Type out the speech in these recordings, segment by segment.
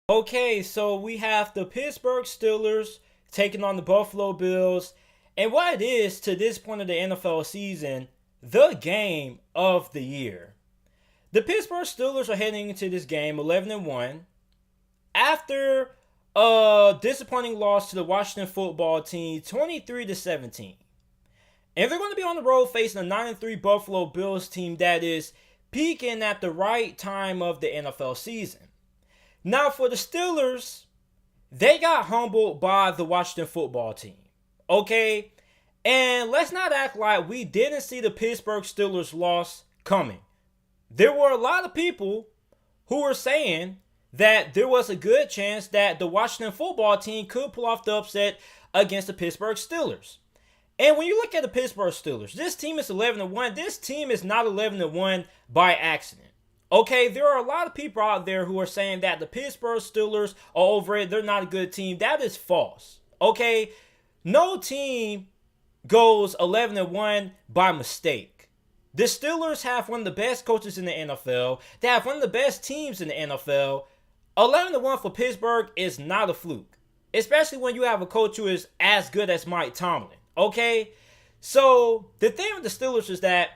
Okay, so we have the Pittsburgh Steelers taking on the Buffalo Bills. And what it is to this point of the NFL season, the game of the year. The Pittsburgh Steelers are heading into this game 11 and 1 after a disappointing loss to the Washington football team 23 to 17. And they're going to be on the road facing a 9 and 3 Buffalo Bills team that is peaking at the right time of the NFL season. Now, for the Steelers, they got humbled by the Washington football team. Okay? And let's not act like we didn't see the Pittsburgh Steelers loss coming. There were a lot of people who were saying that there was a good chance that the Washington football team could pull off the upset against the Pittsburgh Steelers. And when you look at the Pittsburgh Steelers, this team is 11 and 1. This team is not 11 and 1 by accident. Okay, there are a lot of people out there who are saying that the Pittsburgh Steelers are over it. They're not a good team. That is false. Okay, no team goes 11 and 1 by mistake. The Steelers have one of the best coaches in the NFL. They have one of the best teams in the NFL. 11 and 1 for Pittsburgh is not a fluke, especially when you have a coach who is as good as Mike Tomlin. Okay, so the thing with the Steelers is that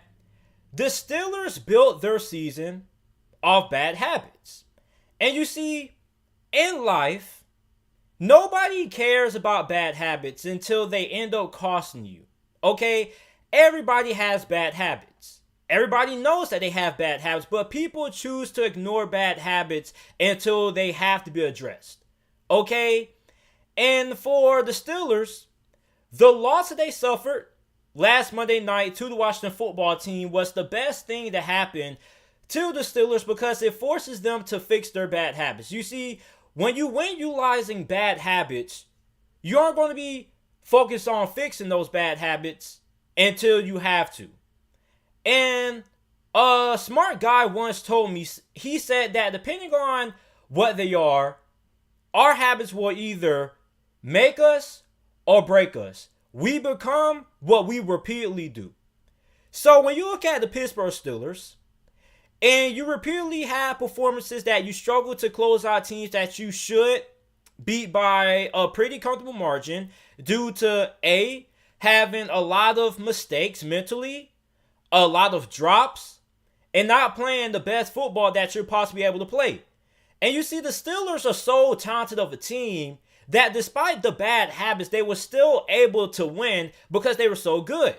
the Steelers built their season off bad habits. And you see, in life, nobody cares about bad habits until they end up costing you. Okay? Everybody has bad habits. Everybody knows that they have bad habits, but people choose to ignore bad habits until they have to be addressed. Okay? And for the Steelers, the loss that they suffered last Monday night to the Washington football team was the best thing that happened to the Steelers because it forces them to fix their bad habits. You see, when you win utilizing bad habits, you aren't going to be focused on fixing those bad habits until you have to. And a smart guy once told me, he said that depending on what they are, our habits will either make us or break us. We become what we repeatedly do. So when you look at the Pittsburgh Steelers, and you repeatedly have performances that you struggle to close out teams that you should beat by a pretty comfortable margin due to A, having a lot of mistakes mentally, a lot of drops, and not playing the best football that you're possibly able to play. And you see the Steelers are so talented of a team that despite the bad habits, they were still able to win because they were so good.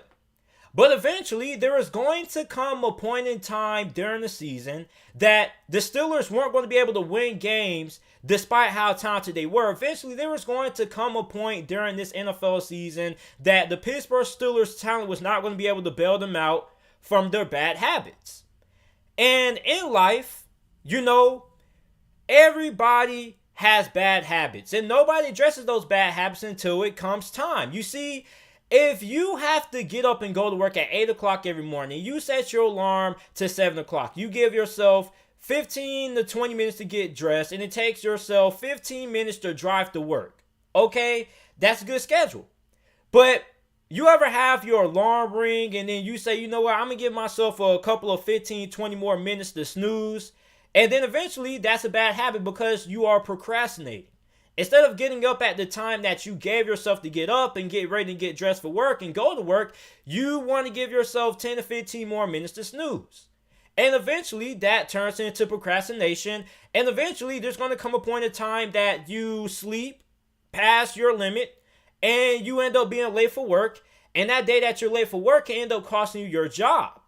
But eventually, there is going to come a point in time during the season that the Steelers weren't going to be able to win games despite how talented they were. Eventually, there was going to come a point during this NFL season that the Pittsburgh Steelers' talent was not going to be able to bail them out from their bad habits. And in life, you know, everybody has bad habits. And nobody addresses those bad habits until it comes time. You see, if you have to get up and go to work at 8 o'clock every morning, you set your alarm to 7 o'clock. You give yourself 15 to 20 minutes to get dressed, and it takes yourself 15 minutes to drive to work. Okay? That's a good schedule. But you ever have your alarm ring and then you say, you know what, I'm going to give myself a couple of 15, 20 more minutes to snooze. And then eventually that's a bad habit because you are procrastinating. Instead of getting up at the time that you gave yourself to get up and get ready and get dressed for work and go to work, you want to give yourself 10 to 15 more minutes to snooze. And eventually that turns into procrastination. And eventually there's going to come a point in time that you sleep past your limit and you end up being late for work. And that day that you're late for work can end up costing you your job.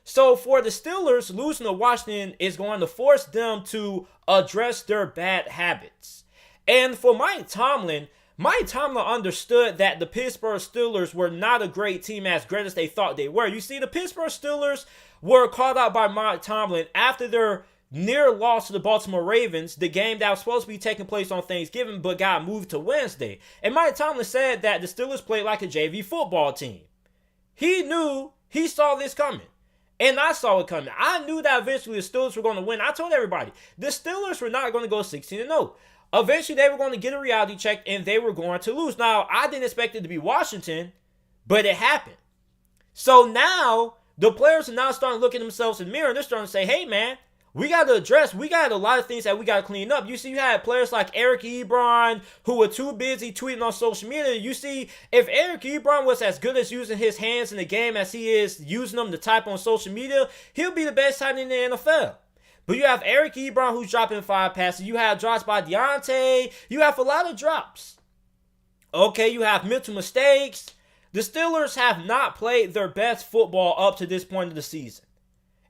So for the Steelers, losing to Washington is going to force them to address their bad habits. And for Mike Tomlin understood that the Pittsburgh Steelers were not a great team as great as they thought they were. You see, the Pittsburgh Steelers were called out by Mike Tomlin after their near loss to the Baltimore Ravens, the game that was supposed to be taking place on Thanksgiving but got moved to Wednesday. And Mike Tomlin said that the Steelers played like a JV football team. He saw this coming. And I saw it coming. I knew that eventually the Steelers were going to win. I told everybody, the Steelers were not going to go 16-0. Eventually, they were going to get a reality check, and they were going to lose. Now, I didn't expect it to be Washington, but it happened. So now, the players are now starting to look at themselves in the mirror, and they're starting to say, hey, man, we got to address, we got a lot of things that we got to clean up. You see, you had players like Eric Ebron who were too busy tweeting on social media. You see, if Eric Ebron was as good as using his hands in the game as he is using them to type on social media, he'll be the best tight end in the NFL. But you have Eric Ebron who's dropping 5 passes. You have drops by Deontay. You have a lot of drops. Okay, you have mental mistakes. The Steelers have not played their best football up to this point of the season.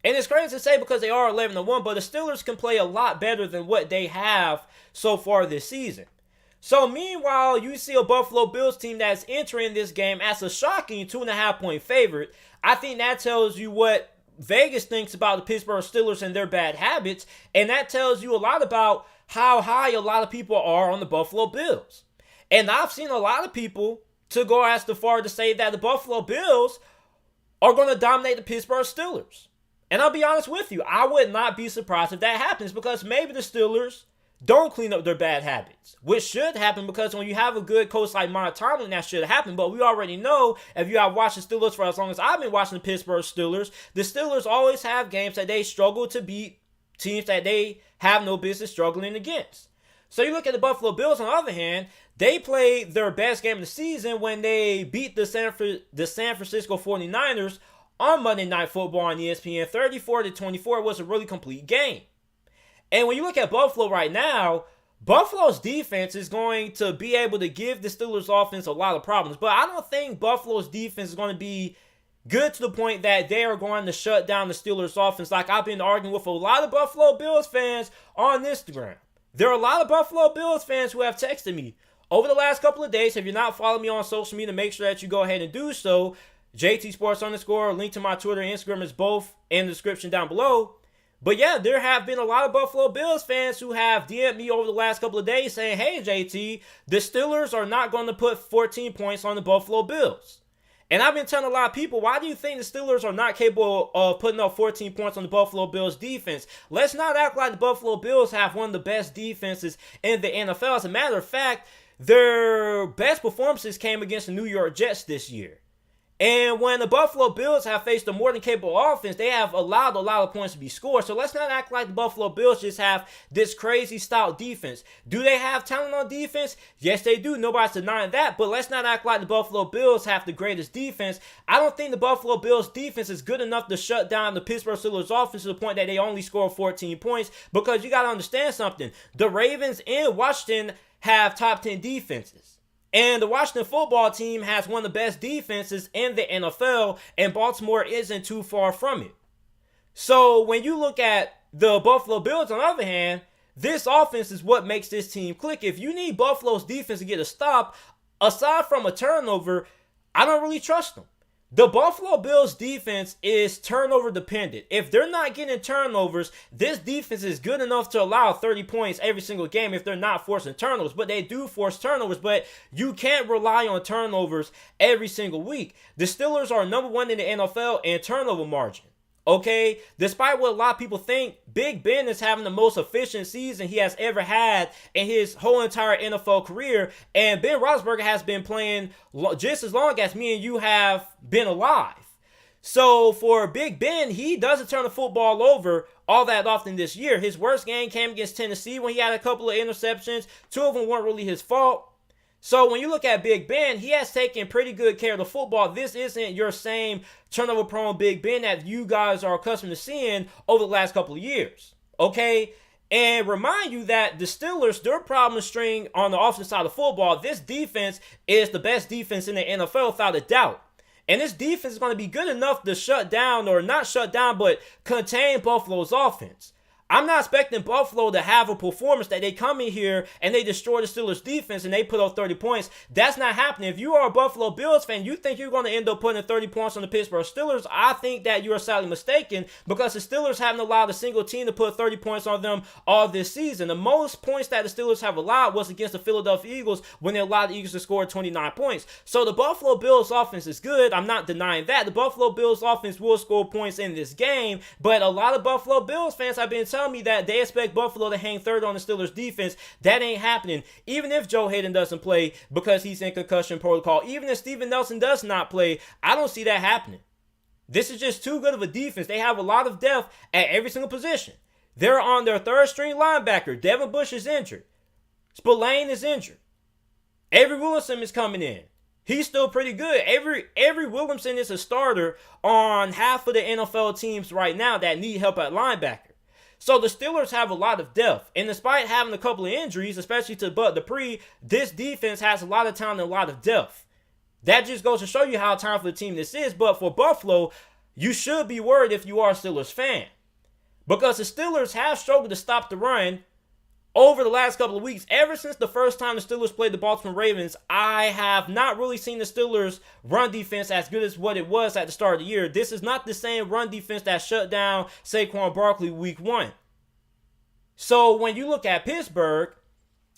And it's crazy to say because they are 11-1, but the Steelers can play a lot better than what they have so far this season. So meanwhile, you see a Buffalo Bills team that's entering this game as a shocking 2.5-point favorite. I think that tells you what Vegas thinks about the Pittsburgh Steelers and their bad habits, and that tells you a lot about how high a lot of people are on the Buffalo Bills. And I've seen a lot of people to go as far to say that the Buffalo Bills are going to dominate the Pittsburgh Steelers. And I'll be honest with you, I would not be surprised if that happens because maybe the Steelers don't clean up their bad habits, which should happen because when you have a good coach like Lamar Jackson, that should happen. But we already know, if you have watched the Steelers for as long as I've been watching the Pittsburgh Steelers, the Steelers always have games that they struggle to beat teams that they have no business struggling against. So you look at the Buffalo Bills, on the other hand, they played their best game of the season when they beat the San Francisco 49ers on Monday Night Football on ESPN. 34-24 was a really complete game. And when you look at Buffalo right now, Buffalo's defense is going to be able to give the Steelers offense a lot of problems. But I don't think Buffalo's defense is going to be good to the point that they are going to shut down the Steelers offense like I've been arguing with a lot of Buffalo Bills fans on Instagram. There are a lot of Buffalo Bills fans who have texted me over the last couple of days. If you're not following me on social media, make sure that you go ahead and do so. JT Sports _ link to my Twitter and Instagram is both in the description down below. But yeah, there have been a lot of Buffalo Bills fans who have DM'd me over the last couple of days saying, hey JT, the Steelers are not going to put 14 points on the Buffalo Bills. And I've been telling a lot of people, why do you think the Steelers are not capable of putting up 14 points on the Buffalo Bills defense? Let's not act like the Buffalo Bills have one of the best defenses in the NFL. As a matter of fact, their best performances came against the New York Jets this year. And when the Buffalo Bills have faced a more than capable offense, they have allowed a lot of points to be scored. So let's not act like the Buffalo Bills just have this crazy stout defense. Do they have talent on defense? Yes, they do. Nobody's denying that. But let's not act like the Buffalo Bills have the greatest defense. I don't think the Buffalo Bills defense is good enough to shut down the Pittsburgh Steelers offense to the point that they only score 14 points. Because you got to understand something. The Ravens and Washington have top 10 defenses. And the Washington football team has one of the best defenses in the NFL, and Baltimore isn't too far from it. So when you look at the Buffalo Bills, on the other hand, this offense is what makes this team click. If you need Buffalo's defense to get a stop, aside from a turnover, I don't really trust them. The Buffalo Bills defense is turnover dependent. If they're not getting turnovers, this defense is good enough to allow 30 points every single game if they're not forcing turnovers. But they do force turnovers, but you can't rely on turnovers every single week. The Steelers are number 1 in the NFL in turnover margin. Okay, despite what a lot of people think, Big Ben is having the most efficient season he has ever had in his whole entire NFL career. And Ben Roethlisberger has been playing just as long as me and you have been alive. So for Big Ben, he doesn't turn the football over all that often this year. His worst game came against Tennessee when he had a couple of interceptions. 2 of them weren't really his fault. So when you look at Big Ben, he has taken pretty good care of the football. This isn't your same turnover-prone Big Ben that you guys are accustomed to seeing over the last couple of years. Okay? And remind you that the Steelers, their problem string on the offensive side of football, this defense is the best defense in the NFL without a doubt. And this defense is going to be good enough to shut down, or not shut down, but contain Buffalo's offense. I'm not expecting Buffalo to have a performance that they come in here and they destroy the Steelers defense and they put up 30 points. That's not happening. If you are a Buffalo Bills fan, you think you're going to end up putting 30 points on the Pittsburgh Steelers, I think that you are sadly mistaken, because the Steelers haven't allowed a single team to put 30 points on them all this season. The most points that the Steelers have allowed was against the Philadelphia Eagles when they allowed the Eagles to score 29 points. So the Buffalo Bills offense is good. I'm not denying that. The Buffalo Bills offense will score points in this game, but a lot of Buffalo Bills fans have been telling me that they expect Buffalo to hang third on the Steelers defense. That ain't happening. Even if Joe Hayden doesn't play because he's in concussion protocol, even if Steven Nelson does not play, I don't see that happening. This is just too good of a defense. They have a lot of depth at every single position. They're on their third string linebacker. Devin Bush is injured. Spillane is injured. Avery Williamson is coming in. He's still pretty good. Avery Williamson is a starter on half of the NFL teams right now that need help at linebacker. So the Steelers have a lot of depth. And despite having a couple of injuries, especially to Bud Dupree, this defense has a lot of talent and a lot of depth. That just goes to show you how talented the team this is. But for Buffalo, you should be worried if you are a Steelers fan. Because the Steelers have struggled to stop the run over the last couple of weeks. Ever since the first time the Steelers played the Baltimore Ravens, I have not really seen the Steelers' run defense as good as what it was at the start of the year. This is not the same run defense that shut down Saquon Barkley week 1. So when you look at Pittsburgh,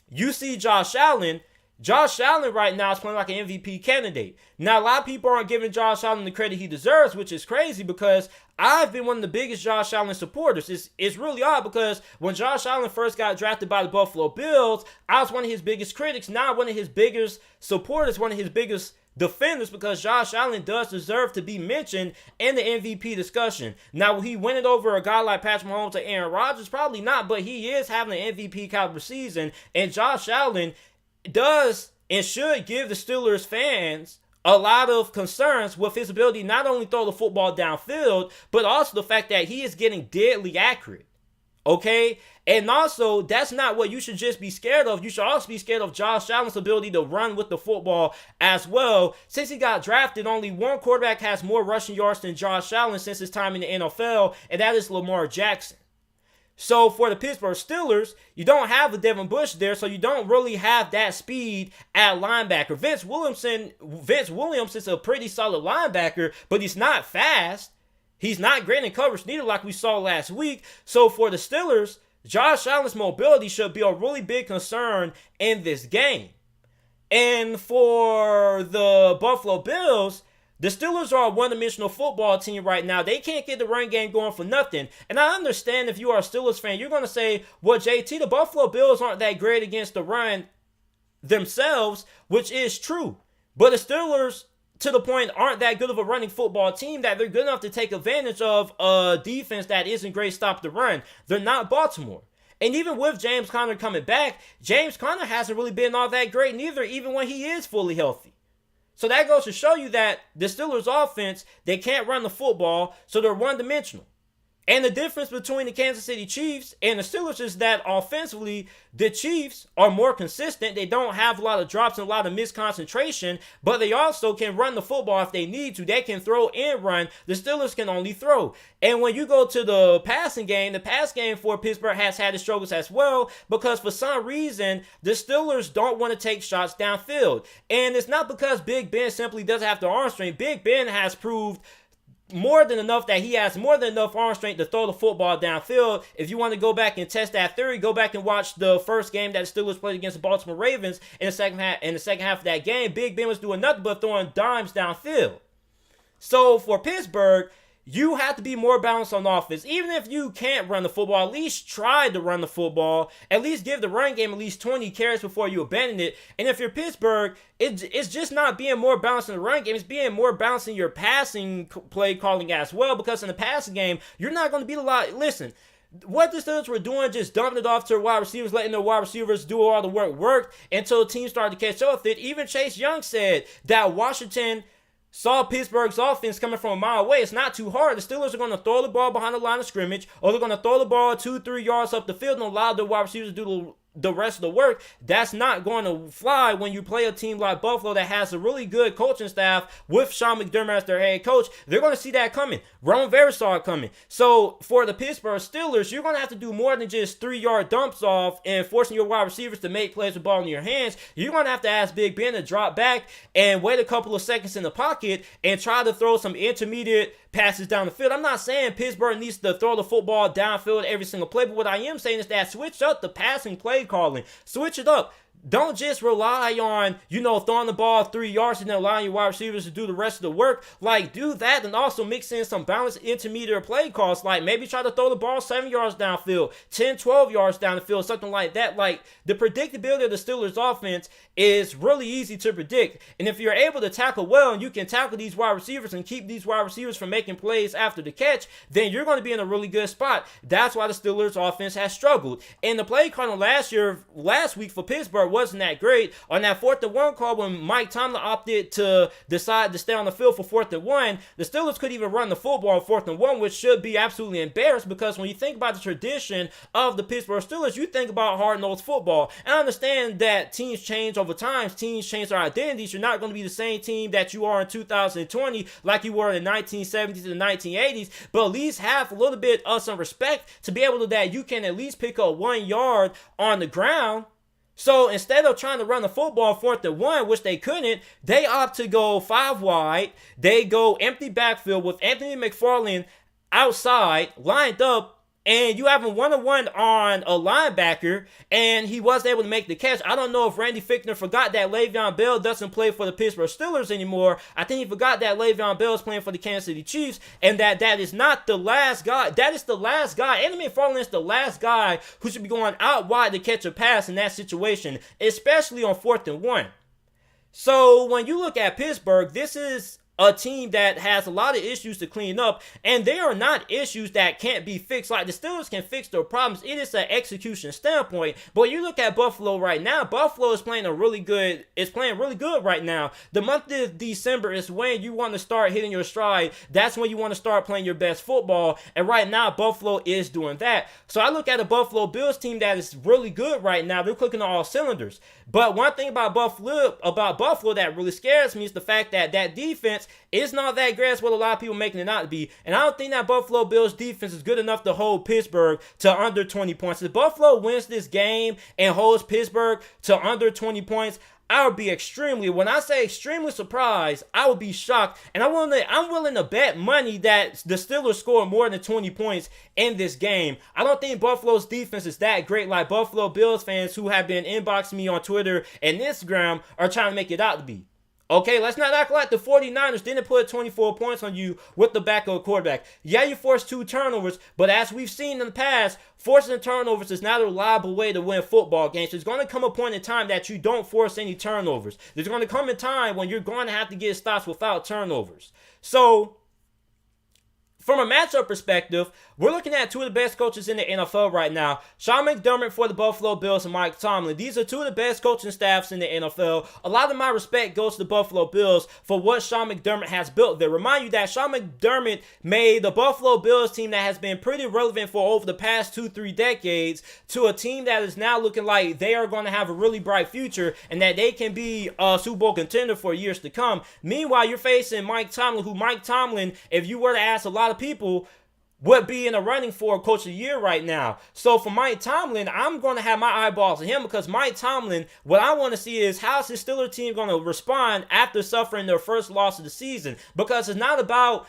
you see Josh Allen. Josh Allen right now is playing like an MVP candidate. Now, a lot of people aren't giving Josh Allen the credit he deserves, which is crazy because I've been one of the biggest Josh Allen supporters. It's really odd because when Josh Allen first got drafted by the Buffalo Bills, I was one of his biggest critics, now one of his biggest supporters, one of his biggest defenders, because Josh Allen does deserve to be mentioned in the MVP discussion. Now, will he win it over a guy like Patrick Mahomes or Aaron Rodgers? Probably not, but he is having an MVP caliber season, and Josh Allen does and should give the Steelers fans a lot of concerns with his ability not only throw the football downfield, but also the fact that he is getting deadly accurate. Okay? And also, that's not what you should just be scared of. You should also be scared of Josh Allen's ability to run with the football as well. Since he got drafted, only one quarterback has more rushing yards than Josh Allen since his time in the NFL, and that is Lamar Jackson. So for the Pittsburgh Steelers, you don't have a Devin Bush there, so you don't really have that speed at linebacker. Vince Williams is a pretty solid linebacker, but he's not fast. He's not great in coverage neither, like we saw last week. So for the Steelers, Josh Allen's mobility should be a really big concern in this game. And for the Buffalo Bills, the Steelers are a one-dimensional football team right now. They can't get the run game going for nothing. And I understand if you are a Steelers fan, you're going to say, well, JT, the Buffalo Bills aren't that great against the run themselves, which is true. But the Steelers, to the point, aren't that good of a running football team that they're good enough to take advantage of a defense that isn't great stop the run. They're not Baltimore. And even with James Conner coming back, James Conner hasn't really been all that great neither, even when he is fully healthy. So that goes to show you that the Steelers offense, they can't run the football, so they're one-dimensional. And the difference between the Kansas City Chiefs and the Steelers is that offensively, the Chiefs are more consistent. They don't have a lot of drops and a lot of misconcentration, but they also can run the football if they need to. They can throw and run. The Steelers can only throw. And when you go to the passing game, the pass game for Pittsburgh has had its struggles as well, because for some reason, the Steelers don't want to take shots downfield. And it's not because Big Ben simply doesn't have the arm strength. Big Ben has proved more than enough that he has more than enough arm strength to throw the football downfield. If you want to go back and test that theory, go back and watch the first game that the Steelers played against the Baltimore Ravens. In the second half of that game, Big Ben was doing nothing but throwing dimes downfield. So for Pittsburgh, you have to be more balanced on offense. Even if you can't run the football, at least try to run the football. At least give the run game at least 20 carries before you abandon it. And if you're Pittsburgh, it's just not being more balanced in the run game. It's being more balanced in your passing play calling as well. Because in the passing game, you're not going to beat a lot. Listen, what the Steelers were doing, just dumping it off to their wide receivers, letting their wide receivers do all the work, worked until the team started to catch up with it. Even Chase Young said that Washington saw Pittsburgh's offense coming from a mile away. It's not too hard. The Steelers are going to throw the ball behind the line of scrimmage, or they're going to throw the ball 2-3 yards up the field and allow the wide receivers to do the rest of the work. That's not going to fly when you play a team like Buffalo that has a really good coaching staff with Sean McDermott as their head coach. They're going to see that coming. Ron Rivera saw it coming. So for the Pittsburgh Steelers, you're going to have to do more than just 3-yard dumps off and forcing your wide receivers to make plays with the ball in your hands. You're going to have to ask Big Ben to drop back and wait a couple of seconds in the pocket and try to throw some intermediate passes down the field. I'm not saying Pittsburgh needs to throw the football downfield every single play, but what I am saying is that switch up the passing play calling. Switch it up. Don't just rely on, throwing the ball 3 yards and then allowing your wide receivers to do the rest of the work. Like, do that and also mix in some balanced intermediate play calls. Like, maybe try to throw the ball 7 yards downfield, 10, 12 yards down the field, something like that. Like, the predictability of the Steelers offense is really easy to predict. And if you're able to tackle well and you can tackle these wide receivers and keep these wide receivers from making plays after the catch, then you're going to be in a really good spot. That's why the Steelers offense has struggled. And the play calling last week for Pittsburgh wasn't that great. On that 4th and 1 call when Mike Tomlin opted to decide to stay on the field for 4th and 1, the Steelers couldn't even run the football on 4th and 1, which should be absolutely embarrassed, because when you think about the tradition of the Pittsburgh Steelers, you think about hard-nosed football. And I understand that teams change over time. Teams change their identities. You're not going to be the same team that you are in 2020 like you were in the 1970s and the 1980s, but at least have a little bit of some respect to be able to that you can at least pick up 1 yard on the ground. So instead of trying to run the football 4th and 1, which they couldn't, they opt to go 5 wide. They go empty backfield with Anthony McFarland outside, lined up, and you have him one-on-one on a linebacker, and he was able to make the catch. I don't know if Randy Fichtner forgot that Le'Veon Bell doesn't play for the Pittsburgh Steelers anymore. I think he forgot that Le'Veon Bell is playing for the Kansas City Chiefs, and that is not the last guy. That is the last guy. Anthony McFarland is the last guy who should be going out wide to catch a pass in that situation, especially on 4th and 1. So when you look at Pittsburgh, this is a team that has a lot of issues to clean up, and they are not issues that can't be fixed. Like, the Steelers can fix their problems. It is an execution standpoint. But you look at Buffalo right now. Buffalo is playing really good right now. The month of December is when you want to start hitting your stride. That's when you want to start playing your best football. And right now, Buffalo is doing that. So I look at a Buffalo Bills team that is really good right now. They're clicking on all cylinders. But one thing about Buffalo that really scares me is the fact that that defense is not that great as what a lot of people are making it out to be. And I don't think that Buffalo Bills defense is good enough to hold Pittsburgh to under 20 points. If Buffalo wins this game and holds Pittsburgh to under 20 points, I would be when I say extremely surprised, I would be shocked. And I'm willing to bet money that the Steelers score more than 20 points in this game. I don't think Buffalo's defense is that great like Buffalo Bills fans who have been inboxing me on Twitter and Instagram are trying to make it out to be. Okay, let's not act like the 49ers didn't put 24 points on you with the backup quarterback. Yeah, you forced 2 turnovers, but as we've seen in the past, forcing turnovers is not a reliable way to win football games. There's going to come a point in time that you don't force any turnovers. There's going to come a time when you're going to have to get stops without turnovers. So, from a matchup perspective, we're looking at 2 of the best coaches in the NFL right now. Sean McDermott for the Buffalo Bills and Mike Tomlin. These are 2 of the best coaching staffs in the NFL. A lot of my respect goes to the Buffalo Bills for what Sean McDermott has built there. Remind you that Sean McDermott made the Buffalo Bills team that has been pretty relevant for over the past 2-3 decades to a team that is now looking like they are going to have a really bright future and that they can be a Super Bowl contender for years to come. Meanwhile, you're facing Mike Tomlin, if you were to ask a lot of people, would be in the running for Coach of the Year right now. So for Mike Tomlin, I'm going to have my eyeballs on him because Mike Tomlin, what I want to see is how's his Steelers team going to respond after suffering their first loss of the season. Because it's not about,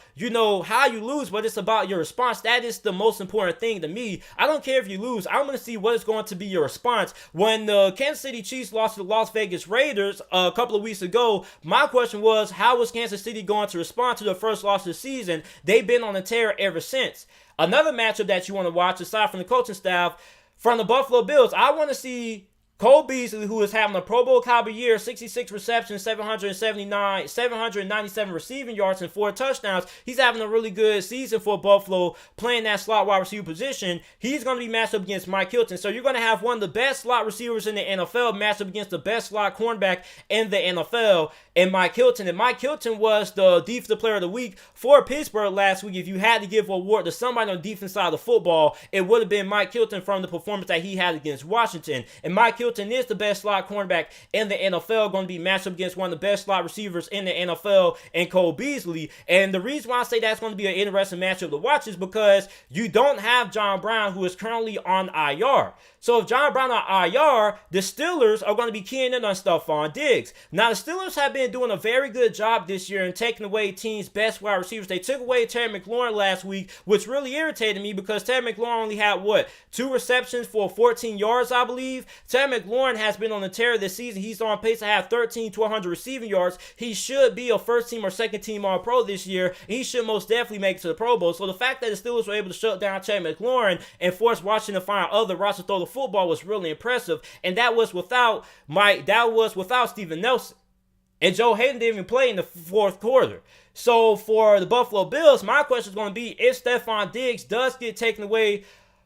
how you lose, but it's about your response. That is the most important thing to me. I don't care if you lose. I want to see what is going to be your response. When the Kansas City Chiefs lost to the Las Vegas Raiders a couple of weeks ago, my question was, how was Kansas City going to respond to the first loss of the season? They've been on a tear ever since. Another matchup that you want to watch, aside from the coaching staff, from the Buffalo Bills, I want to see Cole Beasley, who is having a Pro Bowl caliber year, 66 receptions, 797 receiving yards, and 4 touchdowns. He's having a really good season for Buffalo, playing that slot wide receiver position. He's going to be matched up against Mike Hilton. So you're going to have one of the best slot receivers in the NFL matched up against the best slot cornerback in the NFL, and Mike Hilton. And Mike Hilton was the Defensive Player of the Week for Pittsburgh last week. If you had to give an award to somebody on the defense side of the football, it would have been Mike Hilton from the performance that he had against Washington. And Mike Hilton is the best slot cornerback in the NFL, going to be matched up against one of the best slot receivers in the NFL and Cole Beasley. And the reason why I say that's going to be an interesting matchup to watch is because you don't have John Brown, who is currently on IR. So if John Brown on IR, the Steelers are going to be keying in on Stephon Diggs. Now, the Steelers have been doing a very good job this year in taking away teams' best wide receivers. They took away Terry McLaurin last week, which really irritated me because Terry McLaurin only had, 2 receptions for 14 yards, I believe. Terry McLaurin has been on a tear this season. He's on pace to have 13 to 100 receiving yards. He should be a first team or second team All-Pro this year. He should most definitely make it to the Pro Bowl. So the fact that the Steelers were able to shut down Terry McLaurin and force Washington to find other routes to throw the football was really impressive. And that was without Steven Nelson. And Joe Hayden didn't even play in the fourth quarter. So for the Buffalo Bills, my question is going to be, if Stephon Diggs does get taken away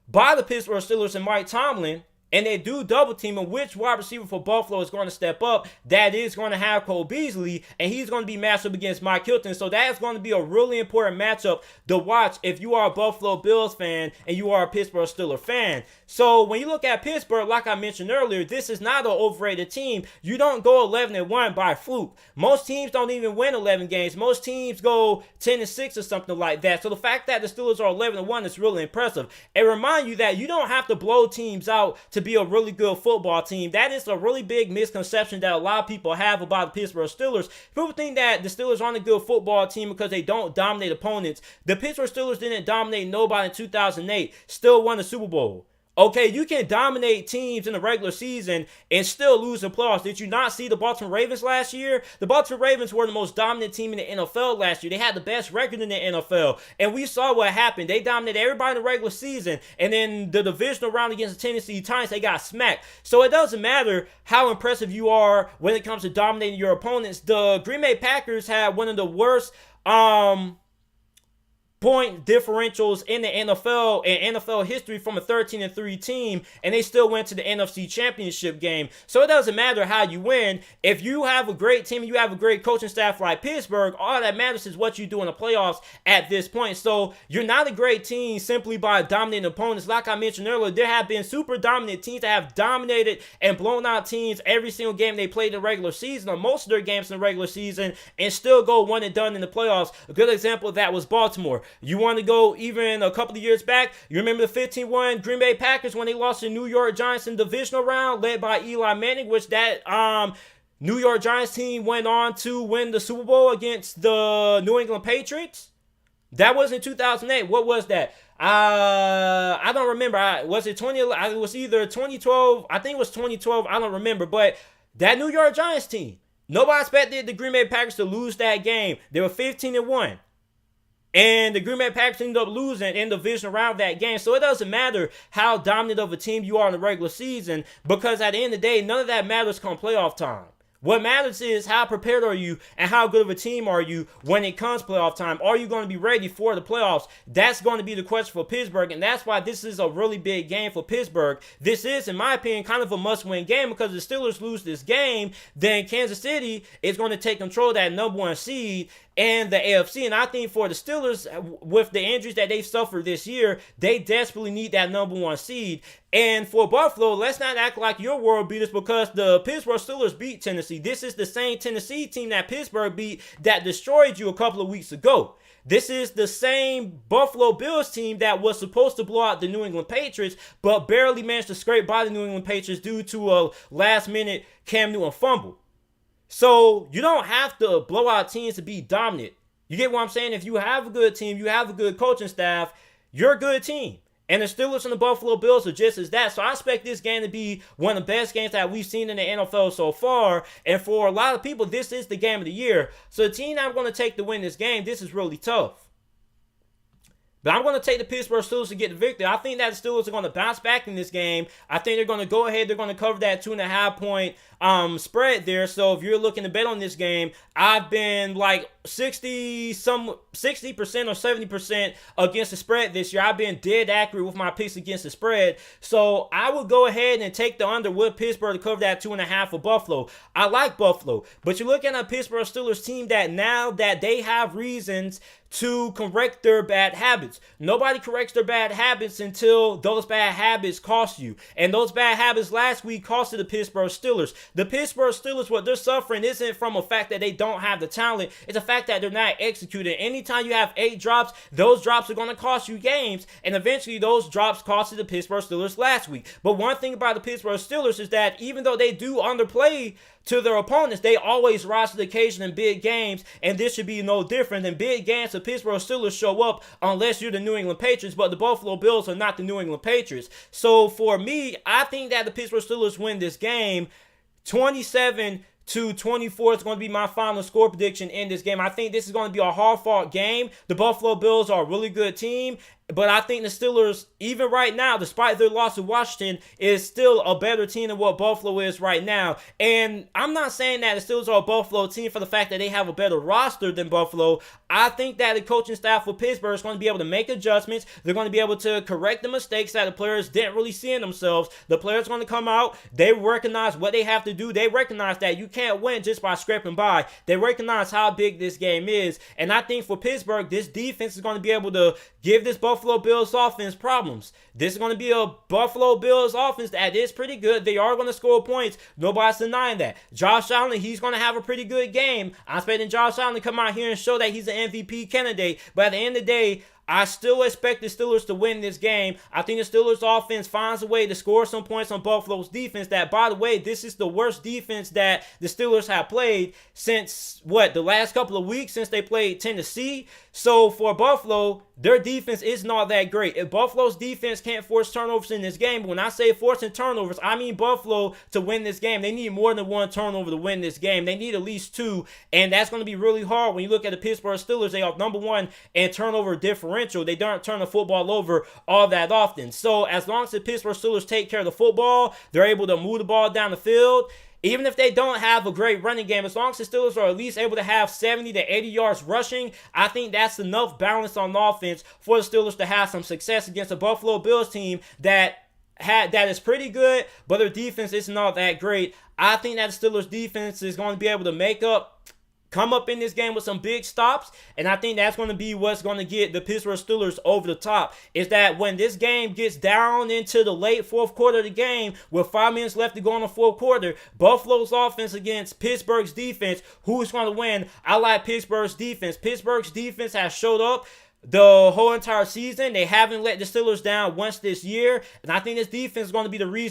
by the Pittsburgh Steelers and Mike Tomlin, and they do double team him, which wide receiver for Buffalo is going to step up? That is going to have Cole Beasley, and he's going to be matched up against Mike Hilton. So that is going to be a really important matchup to watch if you are a Buffalo Bills fan and you are a Pittsburgh Steelers fan. So when you look at Pittsburgh, like I mentioned earlier, this is not an overrated team. You don't go 11-1 by fluke. Most teams don't even win 11 games. Most teams go 10-6 or something like that. So the fact that the Steelers are 11-1 is really impressive. And remind you that you don't have to blow teams out to be a really good football team. That is a really big misconception that a lot of people have about the Pittsburgh Steelers. People think that the Steelers aren't a good football team because they don't dominate opponents. The Pittsburgh Steelers didn't dominate nobody in 2008, still won the Super Bowl. Okay, you can dominate teams in the regular season and still lose in playoffs. Did you not see the Baltimore Ravens last year? The Baltimore Ravens were the most dominant team in the NFL last year. They had the best record in the NFL. And we saw what happened. They dominated everybody in the regular season. And then the divisional round against the Tennessee Titans, they got smacked. So it doesn't matter how impressive you are when it comes to dominating your opponents. The Green Bay Packers had one of the worst point differentials in the NFL and NFL history from a 13-3 team, and they still went to the NFC Championship game. So it doesn't matter how you win. If you have a great team, you have a great coaching staff like Pittsburgh, all that matters is what you do in the playoffs at this point. So you're not a great team simply by dominating opponents. Like I mentioned earlier, there have been super dominant teams that have dominated and blown out teams every single game they played in the regular season, or most of their games in the regular season, and still go one and done in the playoffs. A good example of that was Baltimore. You want to go even a couple of years back, you remember the 15-1 Green Bay Packers when they lost to New York Giants in the divisional round, led by Eli Manning, which that New York Giants team went on to win the Super Bowl against the New England Patriots? That was in 2008. What was that? I don't remember. Was it 2011? It was either 2012. I think it was 2012. I don't remember. But that New York Giants team, nobody expected the Green Bay Packers to lose that game. They were 15-1. And the Green Bay Packers ended up losing in the division round of that game. So it doesn't matter how dominant of a team you are in the regular season, because at the end of the day, none of that matters come playoff time. What matters is how prepared are you and how good of a team are you when it comes playoff time. Are you going to be ready for the playoffs? That's going to be the question for Pittsburgh, and that's why this is a really big game for Pittsburgh. This is, in my opinion, kind of a must-win game, because if the Steelers lose this game, then Kansas City is going to take control of that number one seed and the AFC. And I think for the Steelers, with the injuries that they've suffered this year, they desperately need that number one seed. And for Buffalo, let's not act like your world beaters, because the Pittsburgh Steelers beat Tennessee. This is the same Tennessee team that Pittsburgh beat that destroyed you a couple of weeks ago. This is the same Buffalo Bills team that was supposed to blow out the New England Patriots, but barely managed to scrape by the New England Patriots due to a last-minute Cam Newton fumble. So you don't have to blow out teams to be dominant. You get what I'm saying? If you have a good team, you have a good coaching staff, you're a good team. And the Steelers and the Buffalo Bills are just as that. So I expect this game to be one of the best games that we've seen in the NFL so far. And for a lot of people, this is the game of the year. So the team I'm going to take to win this game, this is really tough. But I'm going to take the Pittsburgh Steelers to get the victory. I think that the Steelers are going to bounce back in this game. I think they're going to go ahead. They're going to cover that 2.5 point spread there. So if you're looking to bet on this game, I've been like 60% or 70% against the spread this year. I've been dead accurate with my picks against the spread. So I would go ahead and take the under with Pittsburgh to cover that 2.5 for Buffalo. I like Buffalo, but you're looking at a Pittsburgh Steelers team that now that they have reasons to correct their bad habits. Nobody corrects their bad habits until those bad habits cost you. And those bad habits last week costed the Pittsburgh Steelers. The Pittsburgh Steelers, what they're suffering isn't from a fact that they don't have the talent. It's a fact fact that they're not executing. Anytime you have 8 drops, those drops are going to cost you games, and eventually those drops costed the Pittsburgh Steelers last week. But one thing about the Pittsburgh Steelers is that even though they do underplay to their opponents, they always rise to the occasion in big games, and this should be no different. In big games, the Pittsburgh Steelers show up unless you're the New England Patriots, but the Buffalo Bills are not the New England Patriots. So for me, I think that the Pittsburgh Steelers win this game 27-24 is going to be my final score prediction in this game. I think this is going to be a hard-fought game. The Buffalo Bills are a really good team, but I think the Steelers, even right now, despite their loss to Washington, is still a better team than what Buffalo is right now. And I'm not saying that the Steelers are a Buffalo team for the fact that they have a better roster than Buffalo. I think that the coaching staff for Pittsburgh is going to be able to make adjustments. They're going to be able to correct the mistakes that the players didn't really see in themselves. The players are going to come out. They recognize what they have to do. They recognize that you can't win just by scraping by. They recognize how big this game is. And I think for Pittsburgh, this defense is going to be able to give this Buffalo Bills offense problems. This is going to be a Buffalo Bills offense that is pretty good. They are going to score points. Nobody's denying that. Josh Allen, he's going to have a pretty good game. I'm expecting Josh Allen to come out here and show that he's an MVP candidate. But at the end of the day, I still expect the Steelers to win this game. I think the Steelers offense finds a way to score some points on Buffalo's defense. That, by the way, this is the worst defense that the Steelers have played since, the last couple of weeks since they played Tennessee. So for Buffalo, their defense is not that great. If Buffalo's defense can't force turnovers in this game, when I say forcing turnovers, I mean Buffalo to win this game. They need more than 1 turnover to win this game. They need at least 2, and that's going to be really hard when you look at the Pittsburgh Steelers. They are number 1 in turnover differential. They don't turn the football over all that often. So as long as the Pittsburgh Steelers take care of the football, they're able to move the ball down the field. Even if they don't have a great running game, as long as the Steelers are at least able to have 70 to 80 yards rushing, I think that's enough balance on offense for the Steelers to have some success against a Buffalo Bills team that is pretty good, but their defense is not that great. I think that the Steelers defense is going to be able to come up in this game with some big stops, and I think that's going to be what's going to get the Pittsburgh Steelers over the top, is that when this game gets down into the late fourth quarter of the game, with 5 minutes left to go in the fourth quarter, Buffalo's offense against Pittsburgh's defense, who's going to win? I like Pittsburgh's defense. Pittsburgh's defense has showed up the whole entire season. They haven't let the Steelers down once this year, and I think this defense is going to be the reason